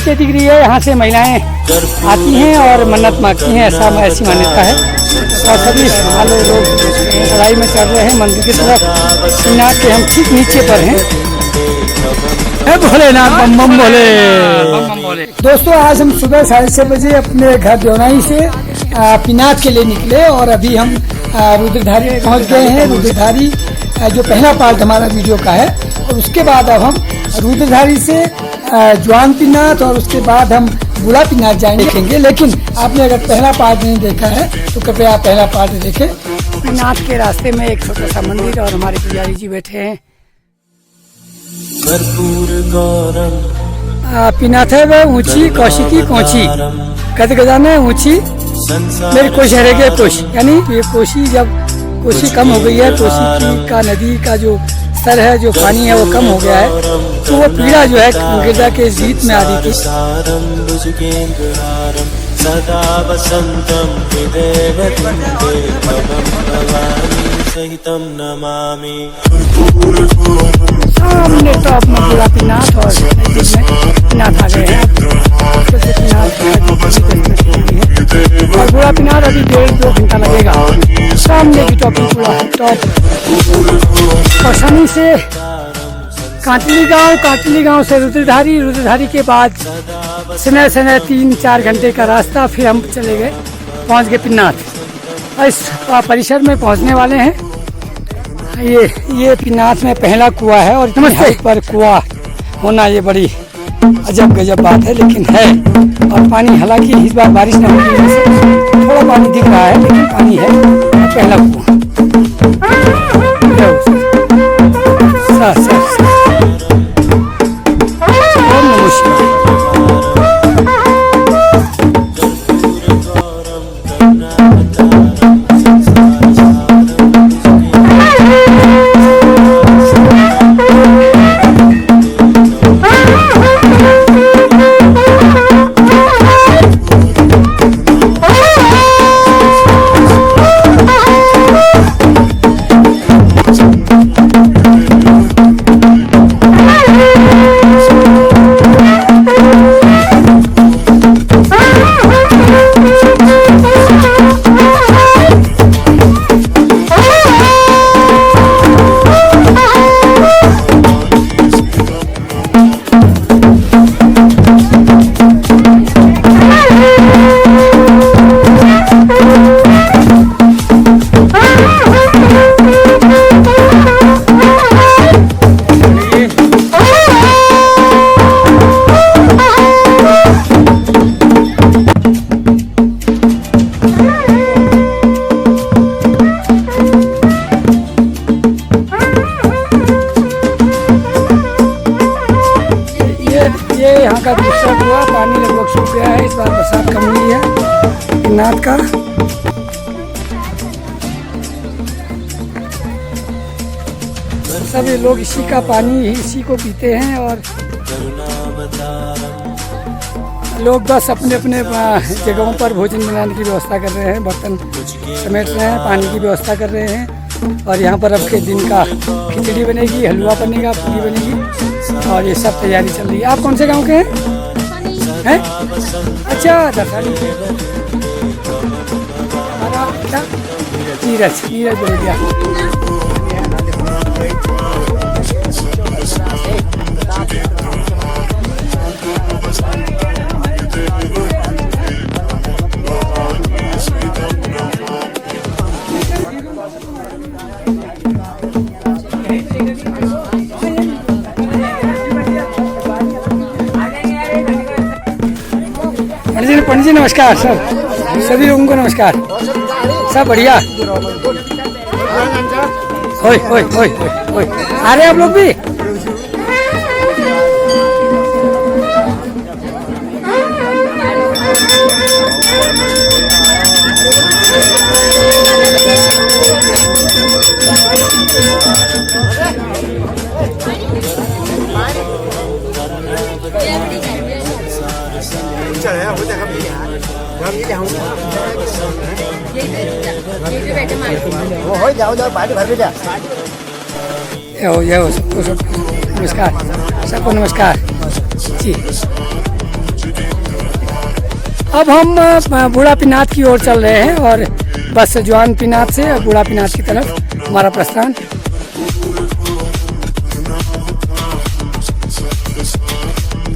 से दिख रही है। यहाँ से महिलाएं आती हैं और मन्नत मांगती हैं, ऐसी मान्यता है। और सभी श्रद्धालु लोग चढ़ाई में चढ़ रहे हैं मंदिर की तरफ। पिनाक के हम ठीक नीचे पर हैं। भोलेनाथ बम बम भोले। दोस्तों आज हम सुबह 6:30 बजे अपने घर देवनाई से पिनाक के लिए निकले और अभी हम रुद्रधारी पहुंच गए हैं। रुद्रधारी जो पहला पार्ट हमारा वीडियो का है, और उसके बाद अब हम रुद्रधारी से जवान पिनाक और उसके बाद हम बूढ़ा पिनाक जाएंगे देखेंगे। लेकिन आपने अगर पहला पार्ट नहीं देखा है तो कृपया आप पहला पार्ट देखें। पिनाक के रास्ते में एक छोटा सा मंदिर और हमारे पुजारी जी बैठे हैं। पिनाक है वह ऊंची कौशिकी कोची कद गजाने ऊंची मेरी कोशी रह गया कोशी, यानी ये कोशी जब कोशी कम हो गई है, कोशी का नदी का जो स्तर है, जो पानी है वो कम हो गया है, तो वो पीड़ा जो है गिरजा के जीत में आ रही थी। सामने टॉप में बूढ़ा पिनाक और पिनाक आ गए हैं। और बूढ़ा पिनाक अभी 1.5-2 घंटा लगेगा। सामने की टॉप टॉप और शनि से काटली गांव से रुद्रधारी के बाद समय 3-4 घंटे का रास्ता। फिर हम चले गए, पहुंच गए पिनाक। इस परिसर में पहुंचने वाले हैं। ये पिनाक में पहला कुआं है और इतने पर कुआं होना ये बड़ी अजब गजब बात है, लेकिन है। और पानी हालांकि इस बार बारिश न होने से थोड़ा पानी दिख रहा है, लेकिन पानी है। पहला कुआं यहाँ का दूसरा कुआं। पानी लगभग सूख गया है, इस बार बरसात कम हुई है पिनाक का। सभी लोग इसी का पानी इसी को पीते हैं और लोग बस अपने अपने जगहों पर भोजन बनाने की व्यवस्था कर रहे हैं, बर्तन समेट रहे हैं, पानी की व्यवस्था कर रहे हैं। और यहाँ पर अब के दिन का खिचड़ी बनेगी, हलवा बनेगा, पूरी बनेगी और ये सब तैयारी चल रही है। आप कौन से गांव के हैं? अच्छा दरसाली। नीरज बोल दिया। पंडित जी नमस्कार सर, सभी लोगों को नमस्कार। सब बढ़िया। आ रहे आप लोग भी? नमस्कार सबको, नमस्कार जी। अब हम बूढ़ा पिनात की ओर चल रहे हैं और बस जवान पिनात से बूढ़ा पिनात की तरफ हमारा प्रस्थान।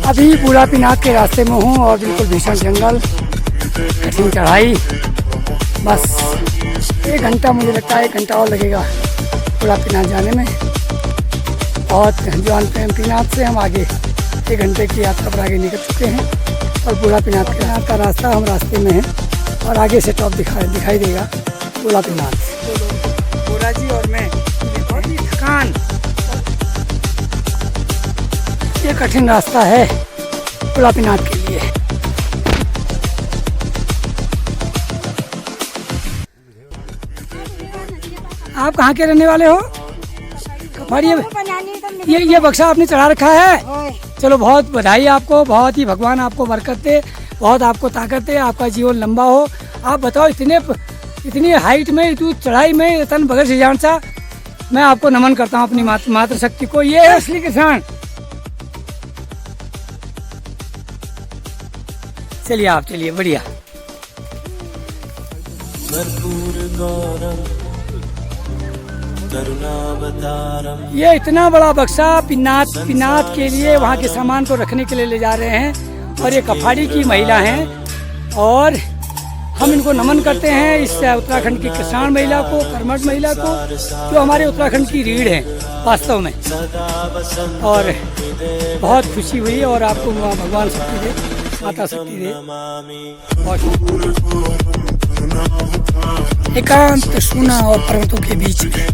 अभी बूढ़ा पिनात के रास्ते में हूँ और बिल्कुल भीषण जंगल, कठिन चढ़ाई। बस 1 घंटा, मुझे लगता है 1 घंटा और लगेगा बूढ़ा पिनात जाने में। और जवान पिनात से हम आगे 1 घंटे की यात्रा पर आगे निकल चुके हैं और बूढ़ा पिनात का रास्ता हम रास्ते में है और आगे से टॉप दिखाई देगा बूढ़ा पिनात। बूढ़ा जी और मैं बहुत ही थकान, ये कठिन रास्ता है बूढ़ा पिनात के लिए। आप कहाँ के रहने वाले हो? ये बक्सा आपने चढ़ा रखा है? चलो बहुत बधाई आपको, बहुत ही भगवान आपको बरकत दे, बहुत आपको ताकत दे, आपका जीवन लंबा हो। आप बताओ इतनी हाइट में, इतनी चढ़ाई में, तन बगैर से जान सा, मैं आपको नमन करता हूँ अपनी मातृ शक्ति को। ये है असली किसान। चलिए आप चलिए, बढ़िया। ये इतना बड़ा बक्सा पिनात के लिए, वहाँ के सामान को रखने के लिए ले जा रहे हैं और ये कफाड़ी की महिला हैं और हम इनको नमन करते हैं, इस उत्तराखंड की किसान महिला को, कर्मठ महिला को, जो हमारे उत्तराखंड की रीढ़ है वास्तव में। और बहुत खुशी हुई और आपको भगवान शक्ति दे, माता शक्ति दे। एकांत सुना और पर्वतों के बीच में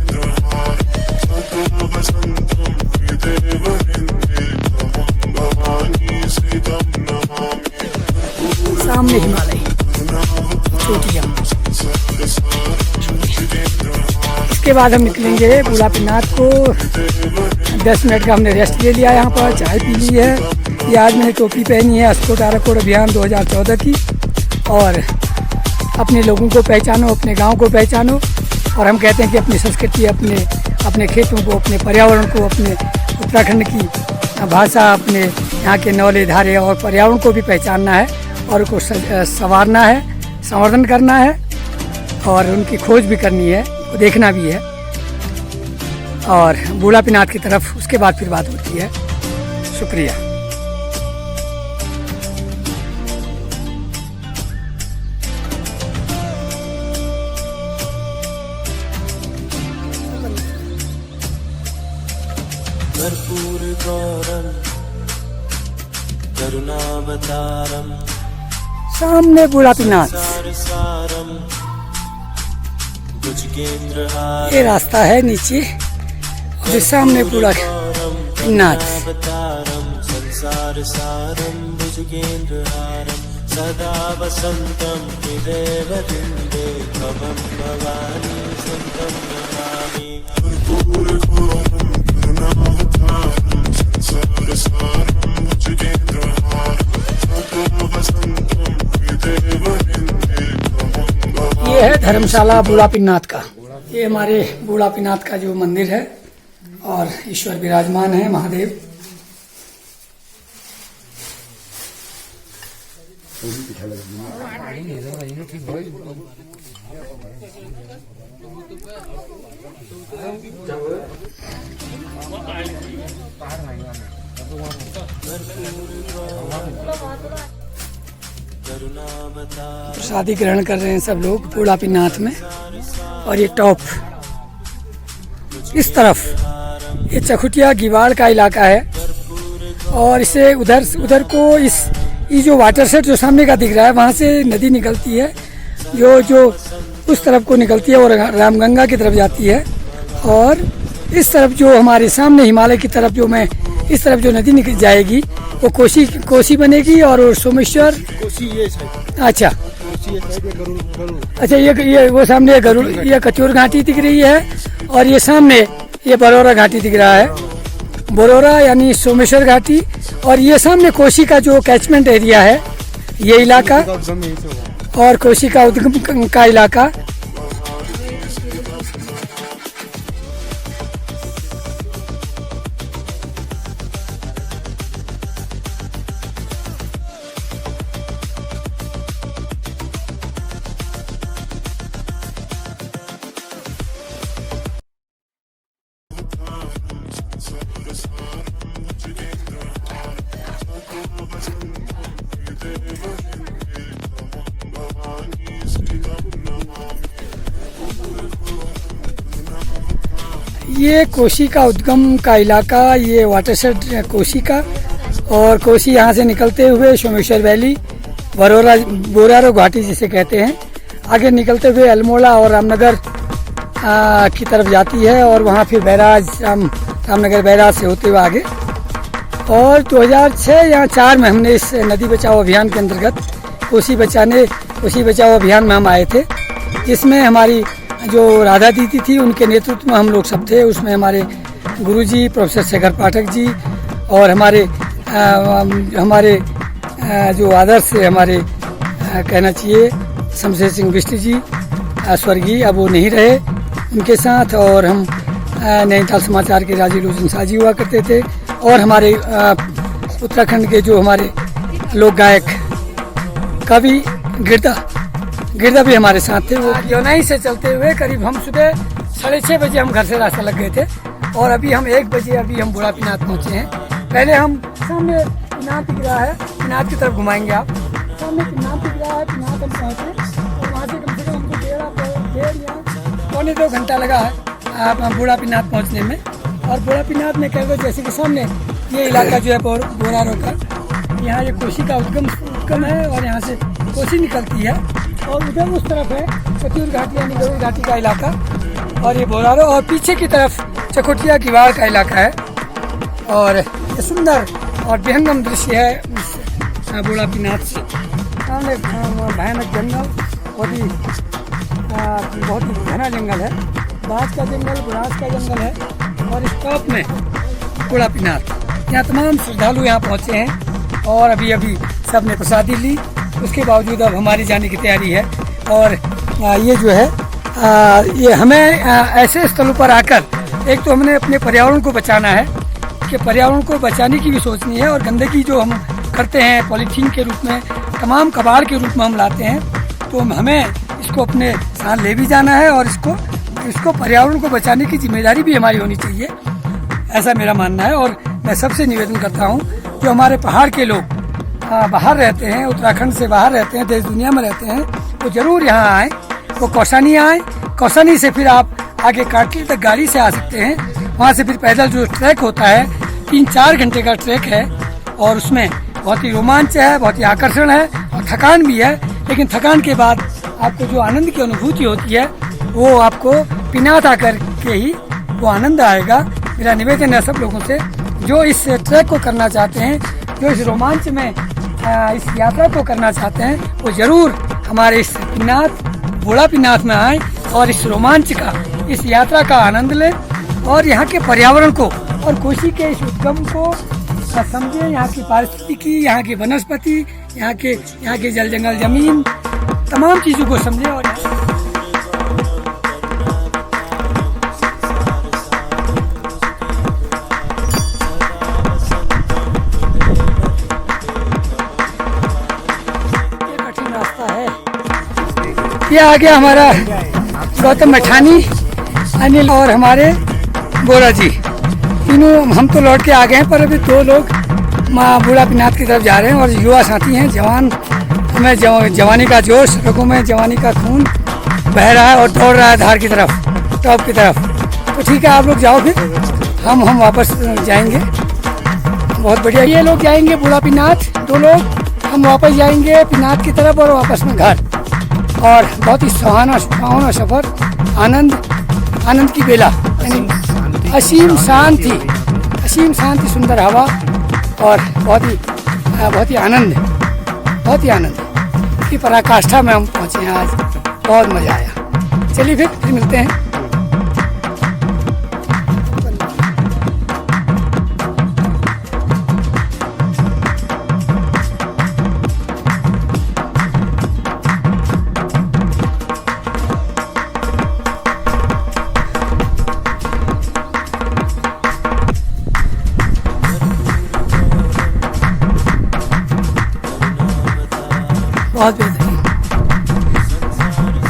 सामने हिमालय, चोटियां। इसके बाद हम निकलेंगे बूढ़ा पिनात को। 10 मिनट का हमने रेस्ट ले लिया, यहाँ पर चाय पी ली है। ये आज मैंने टोपी पहनी है अस्कोट आराकोट अभियान 2014 की। और अपने लोगों को पहचानो, अपने गांव को पहचानो। और हम कहते हैं कि अपनी संस्कृति, अपने खेतों को, अपने पर्यावरण को, अपने उत्तराखंड की भाषा, अपने यहाँ के नौले धारे और पर्यावरण को भी पहचानना है और उसको संवारना है, संवर्धन करना है और उनकी खोज भी करनी है, देखना भी है। और बूढ़ा पिनात की तरफ उसके बाद फिर बात होती है। शुक्रिया। कर्पूर गौरम करुणावतारम, सामने बूढ़ा पिनात। ये रास्ता है नीचे और सामने बूढ़ा पिनात। संसार सारम भुजगेंद्रहारम सदा वसंतम हृदय वृंदे भवम भवानी संतम नमामि। ये है धर्मशाला बूढ़ा पिनात का। ये हमारे बूढ़ा पिनात का जो मंदिर है और ईश्वर विराजमान है, महादेव। प्रसादी ग्रहण कर रहे हैं सब लोग बूढ़ा पिनात में। और ये टॉप इस तरफ ये चखुटिया गिवाड़ का इलाका है और इसे उधर को ये जो वाटर सेट जो सामने का दिख रहा है, वहाँ से नदी निकलती है जो उस तरफ को निकलती है और रामगंगा की तरफ जाती है। और इस तरफ जो हमारे सामने हिमालय की तरफ जो मैं इस तरफ जो नदी निकल जाएगी वो कोसी बनेगी और सोमेश्वर कोसी ये अच्छा अच्छा ये वो सामने गरुड़, ये कचूर घाटी दिख रही है और ये सामने ये बरोरा घाटी दिख रहा है, बरोरा यानी सोमेश्वर घाटी। और ये सामने कोसी का जो कैचमेंट एरिया है ये इलाका और कोसी का उद्गम का इलाका। ये कोसी का उद्गम का इलाका, ये वाटरशेड कोसी का, और कोसी यहाँ से निकलते हुए सोमेश्वर वैली, बोरारो घाटी जिसे कहते हैं, आगे निकलते हुए अल्मोड़ा और रामनगर की तरफ जाती है, और वहाँ फिर बैराज रामनगर बैराज से होते हुए आगे। और 2006 या 4 में हमने इस नदी बचाओ अभियान के अंतर्गत कोसी बचाओ अभियान में हम आए थे, जिसमें हमारी जो राधा दीदी थी उनके नेतृत्व में हम लोग सब थे। उसमें हमारे गुरुजी प्रोफेसर शेखर पाठक जी और हमारे जो आदर्श हमारे कहना चाहिए शमशेर सिंह बिष्ट जी स्वर्गीय, अब वो नहीं रहे, उनके साथ, और हम नैनीताल समाचार के राजीव लोचन शाह जी हुआ करते थे, और हमारे उत्तराखंड के जो हमारे लोक गायक कवि गिरदा भी हमारे साथ थे। वो योनाई से चलते हुए करीब हम सुबह 6:30 बजे हम घर से रास्ता लग गए थे, और अभी हम 1 बजे अभी हम बूढ़ा पिनात पहुँचे हैं। पहले हम सामने पिनात दिख रहा है, पिनात की तरफ घुमाएंगे आप, सामने पिनात दिख रहा है, पिनात हम पहुँचे, और वहाँ से कम से कम हमको 1.5 या 1.25 घंटा लगा है बूढ़ा पिनात पहुँचने में। और बूढ़ा पिनात में कह लो जैसे कि सामने ये इलाका जो है बोरारो का, यहाँ ये कोसी का उद्गम है, और यहाँ से कोसी निकलती है, और उधर उस तरफ है कतियूर घाटी यानी गरुड़ घाटी का इलाका, और ये बोरारो, और पीछे की तरफ चकोटिया किवाड़ का इलाका है। और ये सुंदर और विहंगम दृश्य है बूढ़ा पिनात से। सामने भयानक जंगल, बहुत ही घना जंगल है, बांस का जंगल, बुरास का जंगल है, और इस टॉप में बूढ़ा पिनात। यहाँ तमाम श्रद्धालु यहाँ पहुँचे हैं, और अभी सब ने प्रसादी ली, उसके बावजूद अब हमारी जाने की तैयारी है। और ये जो है ये हमें ऐसे स्थलों पर आकर, एक तो हमने अपने पर्यावरण को बचाना है, कि पर्यावरण को बचाने की भी सोचनी है, और गंदगी जो हम करते हैं पॉलीथीन के रूप में, तमाम कबाड़ के रूप में हम लाते हैं, तो हमें इसको अपने साथ ले भी जाना है, और इसको पर्यावरण को बचाने की जिम्मेदारी भी हमारी होनी चाहिए, ऐसा मेरा मानना है। और मैं सबसे निवेदन करता हूँ, जो हमारे पहाड़ के लोग बाहर रहते हैं, उत्तराखंड से बाहर रहते हैं, देश दुनिया में रहते हैं, वो जरूर यहाँ आएँ, वो कौसानी आएँ। कौसानी से फिर आप आगे काटली तक गाड़ी से आ सकते हैं, वहाँ से फिर पैदल जो ट्रैक होता है 3-4 घंटे का ट्रैक है, और उसमें बहुत ही रोमांच है, बहुत ही आकर्षण है, और थकान भी है, लेकिन थकान के बाद आपको जो आनंद की अनुभूति होती है वो आपको पिनात आकर के ही वो आनंद आएगा। मेरा निवेदन है सब लोगों से, जो इस ट्रैक को करना चाहते हैं, जो इस रोमांच में इस यात्रा को करना चाहते हैं, वो जरूर हमारे इस बूढ़ा पिनात में आए, और इस रोमांच का, इस यात्रा का आनंद लें, और यहाँ के पर्यावरण को और कोसी के इस उद्गम को समझें, यहाँ की पारिस्थितिकी, यहाँ की वनस्पति, यहाँ के जल जंगल जमीन, तमाम चीज़ों को समझें। और ये कठिन रास्ता है। ये आ गया हमारा गौतम मैठानी, अनिल और हमारे बोरा जी, तीनों हम तो लौट के आ गए हैं, पर अभी 2 लोग माँ बूढ़ा पिनात की तरफ जा रहे हैं, और युवा साथी हैं, जवान हमें जवानी का जोश, लोगों में जवानी का खून बह रहा है और दौड़ रहा है धार की तरफ, टॉप की तरफ। तो ठीक है, आप लोग जाओ, फिर हम वापस जाएंगे। बहुत बढ़िया, ये लोग जाएंगे बूढ़ा पिनात, 2 लोग, हम वापस जाएंगे पिनात की तरफ, और वापस में घर। और बहुत ही सुहाना सफर, आनंद की बेला, यानी असीम शांति, सुंदर हवा, और बहुत ही आनंद की पराकाष्ठा में हम पहुँचे हैं आज। बहुत मज़ा आया। चलिए फिर मिलते हैं।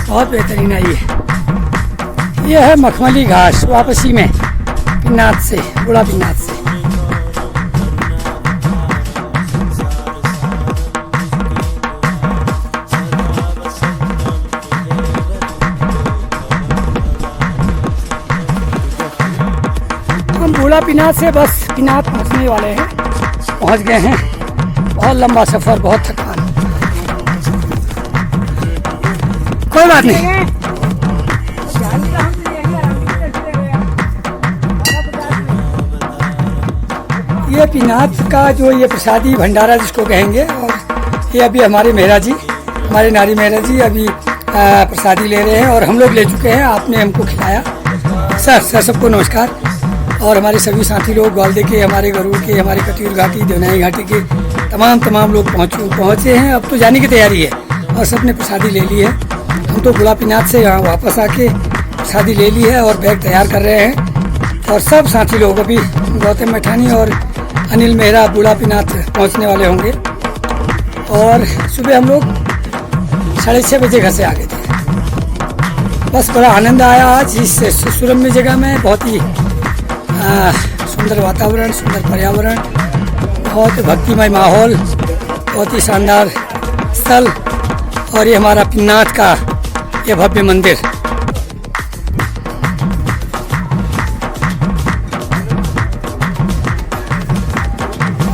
बहुत बेहतरीन है ये है मखमली घास, वापसी में पिनात से, बूढ़ा पिनात से। हम बूढ़ा पिनात से बस पिनात पहुंचने वाले हैं, पहुंच गए हैं। बहुत लंबा सफर, बहुत थकान, कोई बात नहीं। ये पिनात का जो ये प्रसादी भंडारा जिसको कहेंगे, और ये अभी हमारे मेहरा जी, हमारे नारी मेहरा जी अभी प्रसादी ले रहे हैं और हम लोग ले चुके हैं। आपने हमको खिलाया। सर सबको नमस्कार। और हमारे सभी साथी लोग, ग्वालदे के, हमारे गरुड़ के, हमारे कटीर घाटी, देवनाई घाटी के तमाम लोग पहुँचे हैं। अब तो जाने की तैयारी है और सबने प्रसादी ले ली है। हम तो बूढ़ा पिनात से यहाँ वापस आके प्रसादी ले ली है और बैग तैयार कर रहे हैं। और सब साथी लोग अभी गौतम मैठानी और अनिल मेहरा बूढ़ा पिनात पहुँचने वाले होंगे। और सुबह हम लोग 6:30 बजे घर से आ गए थे। बस बड़ा आनंद आया आज इस सुरम्य जगह में। बहुत ही सुंदर वातावरण, सुंदर पर्यावरण, बहुत भक्तिमय माहौल, बहुत ही शानदार स्थल। और ये हमारा पिन्नात का ये भव्य मंदिर।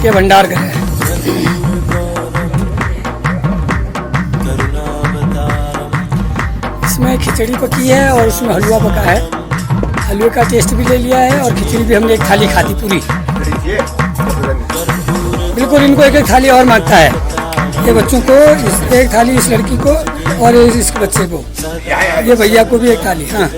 ये भंडार घर है। इसमें खिचड़ी पकी है और उसमें हलवा पका है। हलवे का टेस्ट भी ले लिया है और खिचड़ी भी हमने एक थाली खाती पूरी। बिल्कुल इनको एक थाली और मांगता है। ये बच्चों को एक थाली, इस लड़की को और इस बच्चे को, ये भैया को भी एक थाली। हाँ,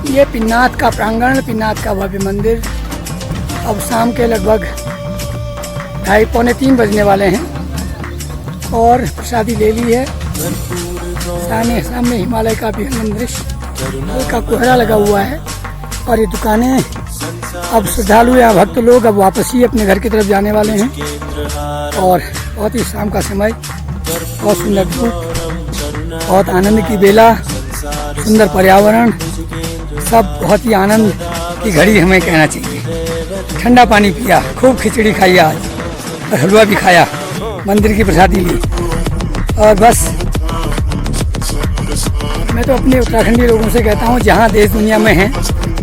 ये पिन्नात का प्रांगण, पिन्नात का भव्य मंदिर। अब शाम के लगभग 2:30-3 बजने वाले हैं और प्रसादी ले ली है। सामने हिमालय का भी दृश्य, का कोहरा लगा हुआ है। और ये दुकानें, अब श्रद्धालु या भक्त लोग अब वापस ही अपने घर की तरफ जाने वाले हैं। और बहुत ही शाम का समय, बहुत सुंदर धूप, बहुत आनंद की बेला, सुंदर पर्यावरण, सब बहुत ही आनंद की घड़ी हमें कहना चाहिए। ठंडा पानी पिया, खूब खिचड़ी खाई आज और हलवा भी खाया, मंदिर की प्रसादी ली। और बस मैं तो अपने उत्तराखंडी लोगों से कहता हूँ, जहाँ देश दुनिया में हैं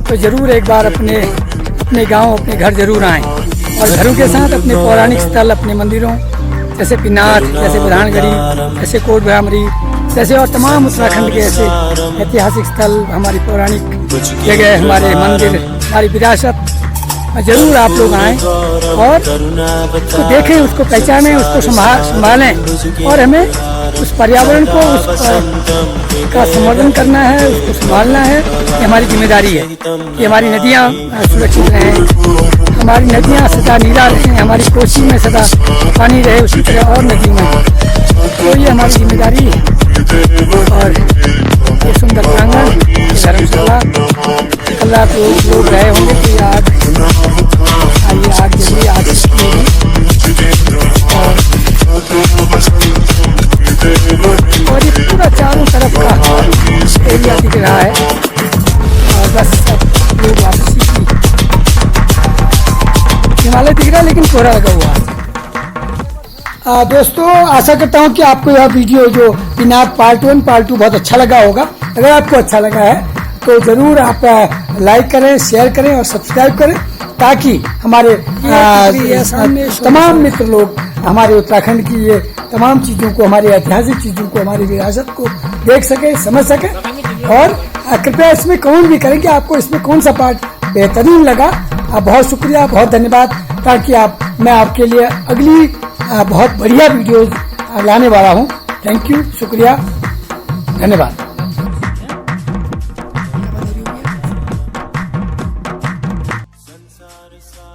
तो ज़रूर एक बार अपने गांव, अपने घर जरूर आएँ। और घरों के साथ अपने पौराणिक स्थल, अपने मंदिरों जैसे पिनात, जैसे बुरहानगढ़ी, जैसे कोट भ्रामरी, जैसे और तमाम उत्तराखंड के ऐसे ऐतिहासिक स्थल, हमारी पौराणिक जगह, हमारे मंदिर, हमारी विरासत, जरूर आप लोग आएँ और उसको देखें, उसको पहचानें, उसको संभालें। और हमें उस पर्यावरण को, उसका संवर्धन करना है, उसको संभालना है। ये हमारी जिम्मेदारी है कि हमारी नदियाँ सुरक्षित रहें, हमारी नदियाँ सदा नीरा रहें, हमारी कोसी में सदा पानी रहे, उसी तरह और नदियों में। तो ये हमारी जिम्मेदारी है। और ये सुंदर प्रांगण, धर्मशाला, कल रात लोग रहे होंगे कि आग जल्दी आग और ये पूरा चारों तरफ का एरिया दिख रहा है। और बस सब लोग वापसी की, हिमालय दिख रहा है लेकिन कोहरा लगा हुआ है। दोस्तों, आशा करता हूँ कि आपको यह वीडियो जो पिनात पार्ट 1 पार्ट 2 बहुत अच्छा लगा होगा। अगर आपको अच्छा लगा है तो जरूर आप लाइक करें, शेयर करें और सब्सक्राइब करें, ताकि हमारे तमाम मित्र लोग हमारे उत्तराखंड की ये तमाम चीज़ों को, हमारी ऐतिहासिक चीज़ों को, हमारी विरासत को देख सके, समझ सके और कृपया इसमें कमेंट भी करें कि आपको इसमें कौन सा पार्ट बेहतरीन लगा। बहुत शुक्रिया, बहुत धन्यवाद। ताकि मैं आपके लिए अगली बहुत बढ़िया वीडियोज लाने वाला हूँ। थैंक यू, शुक्रिया, धन्यवाद।